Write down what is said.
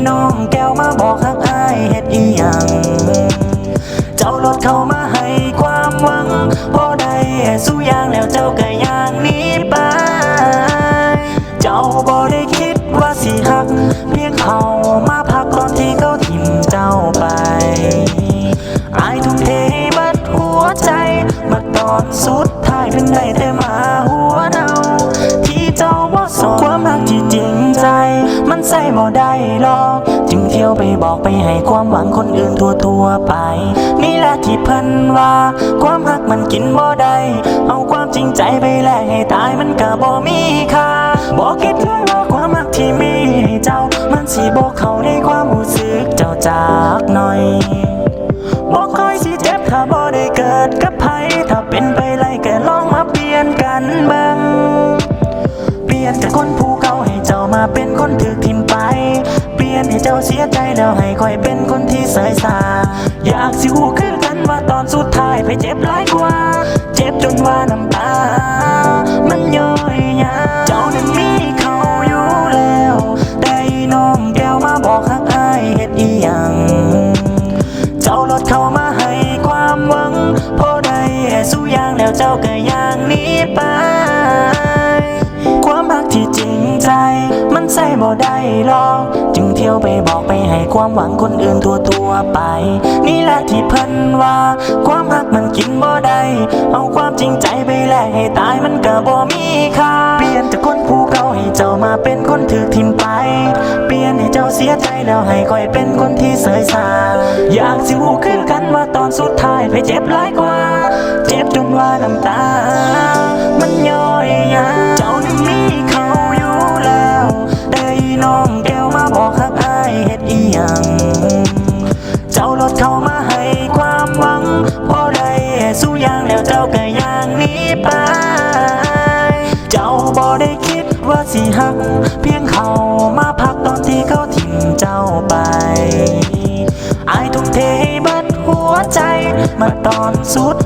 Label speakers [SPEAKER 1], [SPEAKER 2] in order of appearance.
[SPEAKER 1] น้องแก้วมาบอกฮักอ้ายเฮ็ดอีหยังเจ้าลดเข้ามาให้ความหวังพอได้สู้อย่างแล้วเจ้าก็ย่างหนีไปเจ้าบ่ได้คิดว่าสิฮักเพียงเขามาพักตอนที่เขาทิ่มเจ้าไปอ้ายทุ่มเทเบิดหัวใจมาตอนสุดท้ายเป็นได้แต่มาหัวเน่าที่เจ้าบ่สนความรักที่จริงใจมันใส่บ่ได้หรอกจึงเที่ยวไปบอกไปให้ความหวังคนอื่นทั่วไปนี่แหละที่เพิ่นว่าความรักมันกินบ่ได้เอาความจริงใจไปแลกให้ตายมันก็บ่มีค่าบ่คิดเลยว่าความรักที่มีให้เจ้ามันสิบ่เข้าในความรู้สึกเจ้าจากหน่อยบ่ค่อยสิเจ็บถ้าบ่ได้เกิดกับไผถ้าเป็นไปไล่ก็ลองมาเปลี่ยนกันเบิ่งเปลี่ยนจากคนผู้เก่าให้เจ้ามาเป็นคนถูกทิ่มไปเปลี่ยนให้เจ้าเสียใจแล้วให้ค่อยเป็นคนที่เสยสาอยากสิฮู้คือกันว่าตอนสุดท้ายไปเจ็บหลายกว่าเจ็บจนว่าน้ำตามันย่อยยาเจ้านั้นมีเขาอยู่แล้วได้น้องแก้วมาบอกฮักอ้ายเฮ็ดอีหยังเจ้าลดเข้ามาให้ความหวังพอได้สู้อย่างแล้วเจ้าก็ย่างหนีไปความรักที่จริงใจมันใส่บ่ได้หรอกจึงเที่ยวไปบอกไปให้ความหวังคนอื่นทั่วไปนี่แหละที่เพิ่นว่าความรักมันกินบ่ได้เอาความจริงใจไปแลกให้ตายมันก็บ่มีค่าเปลี่ยนจากคนผู้เก่าให้เจ้ามาเป็นคนถูกทิ่มไปเปลี่ยนให้เจ้าเสียใจแล้วให้ค่อยเป็นคนที่เสยสาอยากสิฮู้คือกันว่าตอนสุดท้ายไปเจ็บหลายกว่าเจ็บจนว่าน้ำตามันย่อยยาเจ้านั้นมีเขาอยู่แล้วได้น้องแก้วมาบอกฮักอ้ายเฮ็ดอีหยังเจ้าลดเข้ามาให้ความหวังพอได้สู้อย่างแล้วเจ้าก็ย่างหนีไปเจ้าบ่ได้คิดว่าสิฮักเพียงเขามาพักตอนที่เขาทิ่มเจ้าไปอ้ายทุ่มเทให้เบิดหัวใจมาตอนสุด